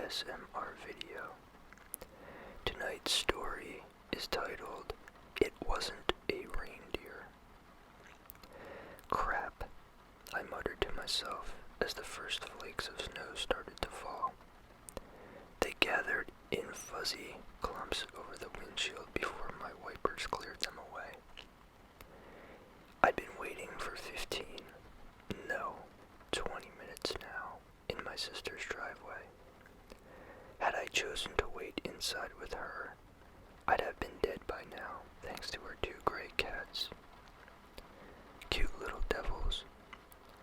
ASMR video. Tonight's story is titled, It Wasn't a Reindeer. Crap, I muttered to myself as the first flakes of snow started to fall. They gathered in fuzzy clumps over the windshield before my wipers cleared them away. I'd been waiting for 15, no, 20 minutes now, in my sister's driveway. Had I chosen to wait inside with her, I'd have been dead by now, thanks to her 2 gray cats. Cute little devils,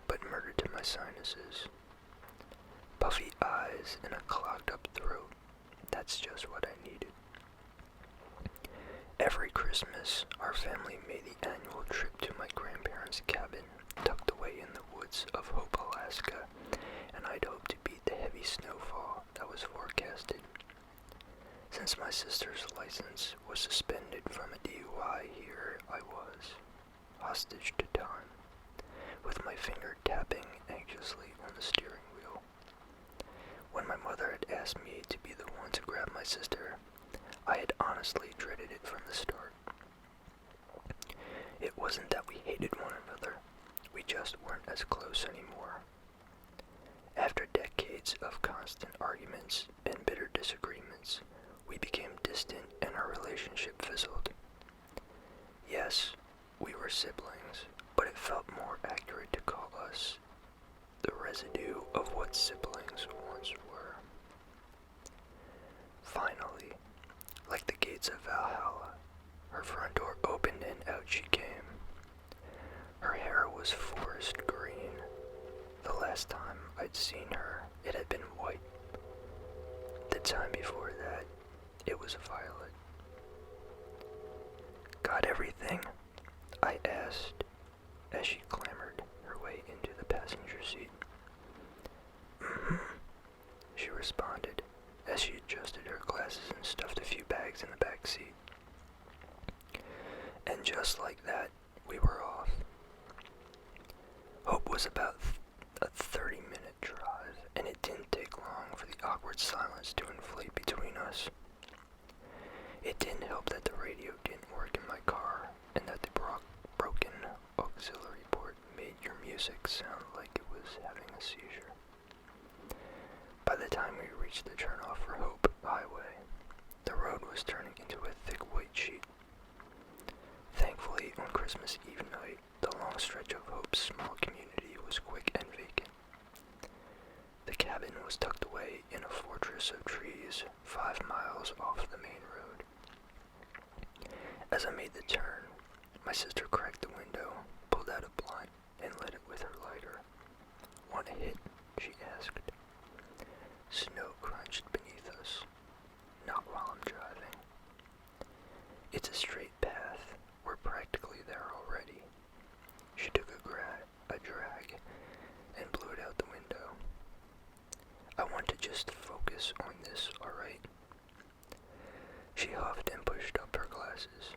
but murder to my sinuses. Puffy eyes and a clogged up throat, that's just what I needed. Every Christmas, our family made the annual trip to my grandparents' cabin, tucked away in the woods of Hope, Alaska, and I'd hoped to beat the heavy snowfall that was forecasted. Since my sister's license was suspended from a DUI, here I was, hostage to time, with my finger tapping anxiously on the steering wheel. When my mother had asked me to be the one to grab my sister, I had honestly dreaded it from the start. It wasn't that we hated one another, we just weren't as close anymore. After decades of constant arguments and bitter disagreements, we became distant and our relationship fizzled. Yes, we were siblings, but it felt more accurate to call us the residue of what siblings once were. Finally, like the gates of Valhalla, her front door opened and out she came. Her hair was forest green. The last time I'd seen her, it had been white. The time before that, it was violet. Got everything? I asked as she clambered her way into the passenger seat. Mm-hmm, she responded as she adjusted her glasses and stuffed a few bags in the back seat. And just like that, we were off. Hope was about a 30-minute drive, and it didn't take long for the awkward silence to inflate between us. It didn't help that the radio didn't work in my car, and that the broken auxiliary port made your music sound like it was having a seizure. By the time we reached the turnoff for Hope Highway, the road was turning into a thick white sheet. Thankfully, on Christmas Eve night, the long stretch of Hope's small community was quick and vacant. The cabin was tucked away in a fortress of trees 5 miles off the main road. As I made the turn, my sister cracked the window, pulled out a blunt, and lit it with her lighter. "Want a hit?" she asked. Snow crunched beneath us. Not while I'm driving. It's a straight path. We're practically there already. She took a drag and blew it out the window. "I want to just focus on this, alright?" She huffed and pushed up her glasses.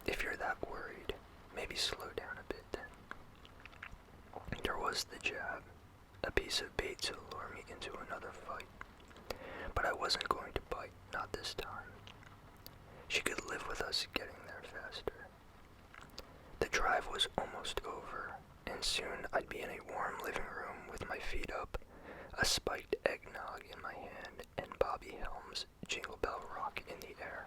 "If you're that worried, maybe slow down a bit then." There was the jab, a piece of bait to lure me into another fight. But I wasn't going to bite, not this time. She could live with us getting there faster. The drive was almost over, and soon I'd be in a warm living room with my feet up, a spiked eggnog in my hand, and Bobby Helms' Jingle Bell Rock in the air.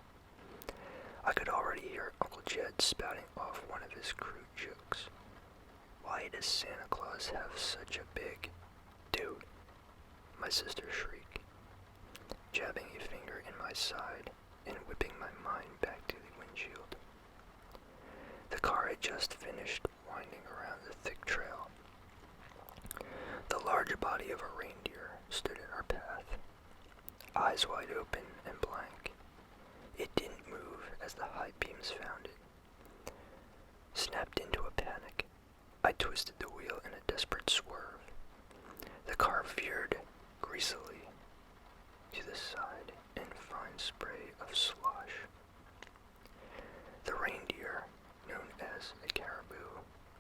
I could already hear Uncle Jed spouting off one of his crude jokes. "Why does Santa Claus have such a big dude?" my sister shrieked, jabbing a finger in my side and whipping my mind back to the windshield. The car had just finished winding around the thick trail. The large body of a reindeer stood in our path, eyes wide open and blank. It didn't move as the high beams found it. Snapped into a panic, I twisted the wheel in a desperate swerve. The car veered greasily to the side in fine spray of slosh. The reindeer, known as a caribou,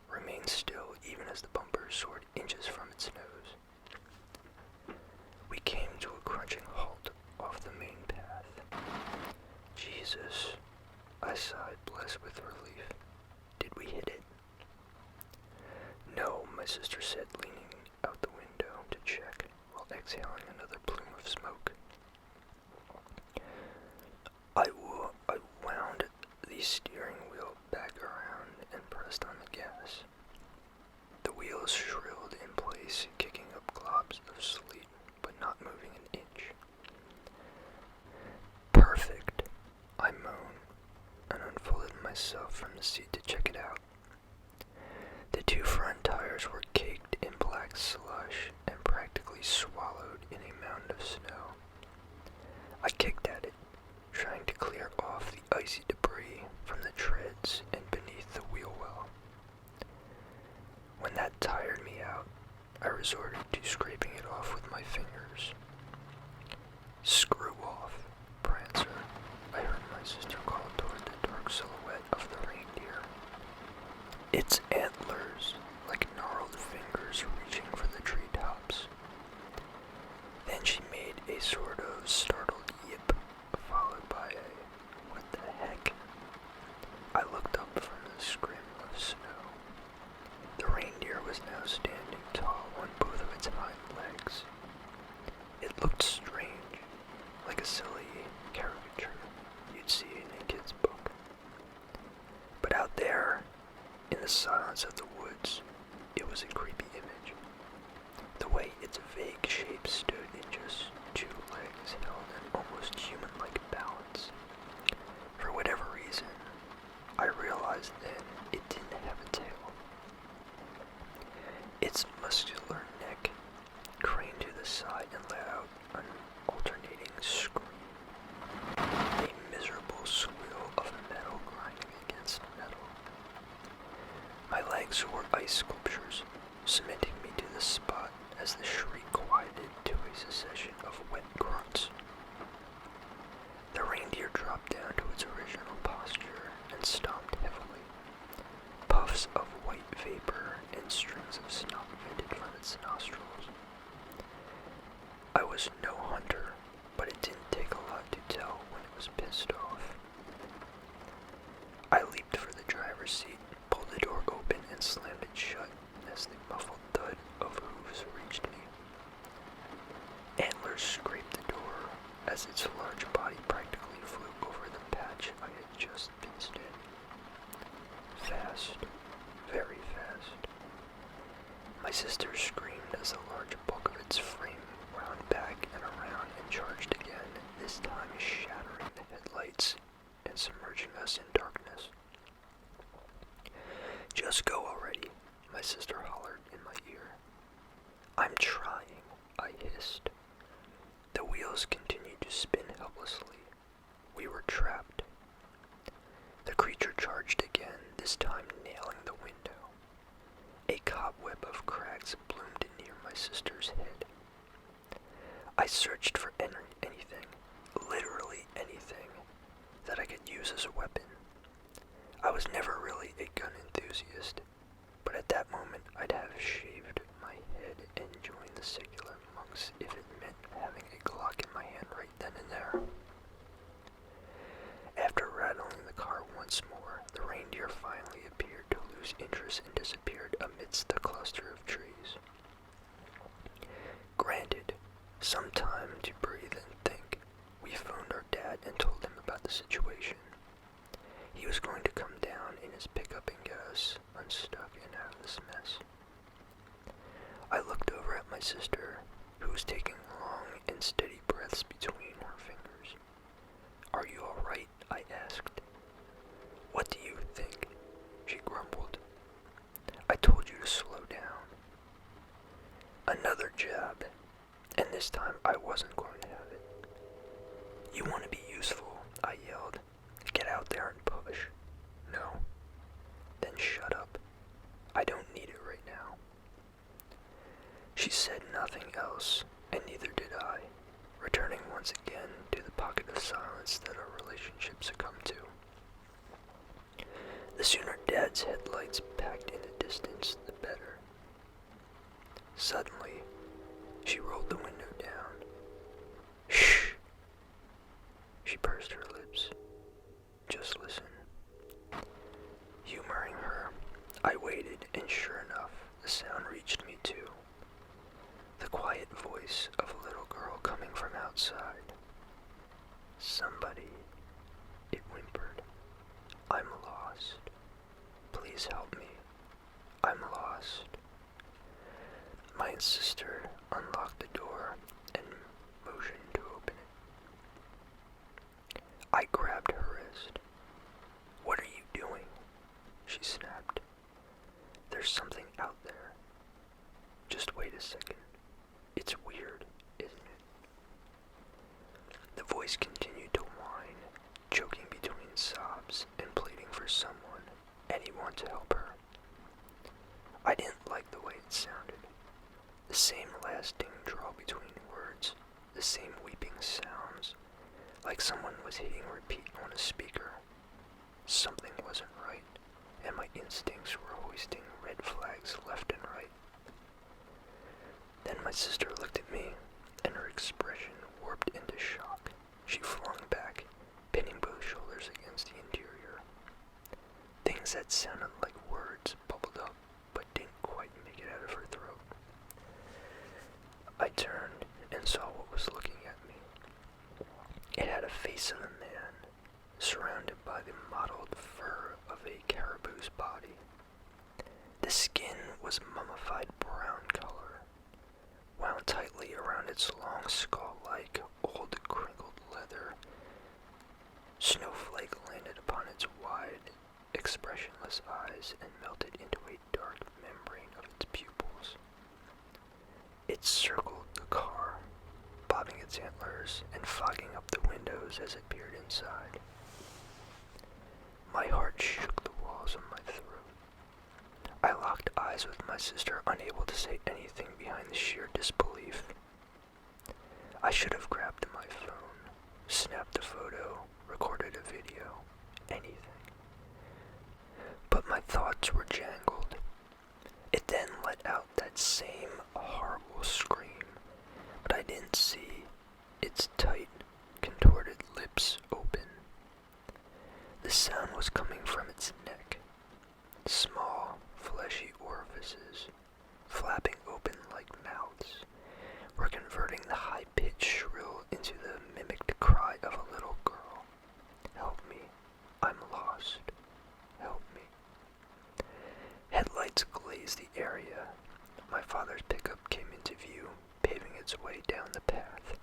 remained still even as the bumper soared inches from its nose. We came to a crunching halt my sister said, leaning out the window to check while exhaling another plume of smoke. I wound the steering wheel back around and pressed on the gas. The wheels shrilled in place, kicking up globs of sleet, but not moving an inch. Perfect, I moaned, and unfolded myself from the seat to check it out. The two front tires were caked in black slush and practically swallowed in a mound of snow. I kicked at it, trying to clear off the icy debris from the treads and beneath the wheel well. When that tired me out, I resorted to scraping it off with my fingers. "Screw off, Prancer," I heard my sister call toward the dark silhouette of the reindeer. Its antlers, like gnarled fingers reaching for the treetops. Then she made a sort of startled yip, followed by a "what the heck?" I looked up from the scrim of snow. The reindeer was now standing tall on both of its hind legs. It looked strange, like a silly caricature you'd see in a kid's book. But out there, in the silence of the woods, it was a creepy image. The way its vague shape stood in just two legs held an almost human-like balance. For whatever reason, I realized then it didn't have a tail. Its muscular neck craned to the side and let out an alternating scream, a miserable squeal of metal grinding against metal. My legs were ice sculptures, cementing me to the spot as the shriek quieted to a succession of wet grunts. The reindeer dropped down to its original posture and stomped heavily. Puffs of white vapor and strings of snot vented from its nostrils. I was no hunter, but it didn't take a lot to tell when it was pissed off. I leaped for the driver's seat, pulled the door open, and slammed it shut as the muffled thud of hooves reached me. Antlers scraped the door as its large body practically flew over the patch I had just pinched in. Fast, very fast. My sister screamed as the large bulk of its frame wound back and around and charged again, this time shattering the headlights and submerging us in darkness. "Just go already," my sister hollered in my ear. "I'm trying," I hissed. The wheels continued to spin helplessly. We were trapped. The creature charged again, this time nailing the window. A cobweb of cracks bloomed near my sister's head. I searched for anything, literally anything, that I could use as a weapon. I was never really a gun enthusiast, but at that moment I'd have shaved my head and joined the secular monks if it meant having a Glock in my hand right then and there. After rattling the car once more, the reindeer finally appeared to lose interest and disappeared amidst the cluster of trees. Granted, some time to breathe and think, we phoned our dad and told him about the situation. He was going to come down in his pickup and get us unstuck and out of this mess. I looked over at my sister, who was taking long and steady breaths between her fingers. "Are you all right?" I asked. "What do you think?" she grumbled. "I told you to slow down." Another jab, and this time I wasn't going to have it. "You want to be useful," I yelled. "Get out there and push." "No." "Then shut up. I don't need it right now." She said nothing else, and neither did I, returning once again to the pocket of silence that our relationship succumbed to. The sooner Dad's headlights packed in the distance, the better. Suddenly, she rolled the window down. "Shh!" She pursed her lips. "Just listen." Humoring her, I waited, and sure enough, the sound My sister unlocked the door and motioned to open it. I grabbed her wrist. "What are you doing?" she snapped. "There's something out there. Just wait a second. It's weird, isn't it?" The voice continued to whine, choking between sobs and pleading for someone, anyone to help her. I didn't like the way it sounded. The same lasting drawl between words, the same weeping sounds, like someone was hitting repeat on a speaker. Something wasn't right, and my instincts were hoisting red flags left and right. Then my sister looked at me, and her expression warped into shock. She flung back, pinning both shoulders against the interior. Things that sounded like words bubbled up, but didn't quite make it out of her throat. I turned and saw what was looking at me. It had a face of a man, surrounded by the mottled fur of a caribou's body. The skin was mummified brown color, wound tightly around its long skull-like, old crinkled leather. Snowflake landed upon its wide, expressionless eyes and melted into a dark membrane of its pupils. It circled the car, bobbing its antlers and fogging up the windows as it peered inside. My heart shook the walls of my throat. I locked eyes with my sister, unable to say anything behind the sheer disbelief. I should have grabbed my phone, snapped a photo, recorded a video, anything. But my thoughts were jangled. It then let out that same horrible scream, but I didn't see its tight, contorted lips open. The sound was coming from its neck. Small, fleshy orifices, flapping open like mouths, were converting the high-pitched shrill into the mimicked cry of a little girl. "Help me. I'm lost. Help me." Headlights glazed the area. My father's pickup came into view, paving its way down the path.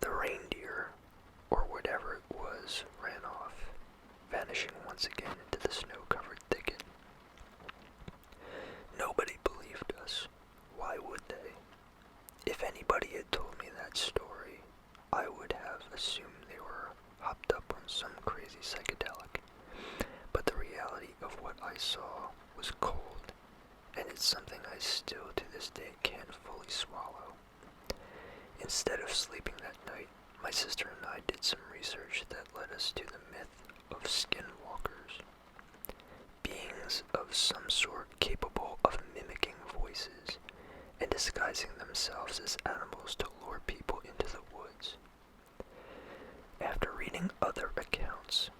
The reindeer, or whatever it was, ran off, vanishing once again into the snow-covered thicket. Nobody believed us. Why would they? If anybody had told me that story, I would have assumed they were hopped up on some crazy psychedelic. But the reality of what I saw was cold, and it's something I still to this day can't fully swallow. Instead of sleeping that night, my sister and I did some research that led us to the myth of skinwalkers. Beings of some sort capable of mimicking voices and disguising themselves as animals to lure people into the woods. After reading other accounts,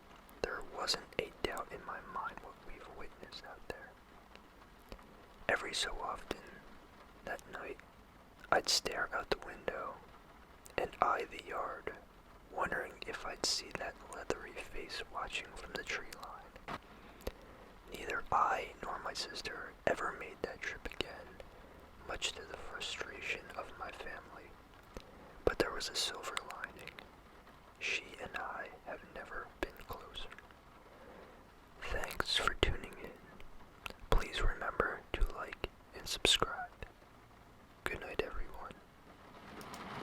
there wasn't a doubt in my mind what we've witnessed out there. Every so often, that night, I'd stare out the window and eye the yard, wondering if I'd see that leathery face watching from the tree line. Neither I nor my sister ever made that trip again, much to the frustration of my family. But there was a silver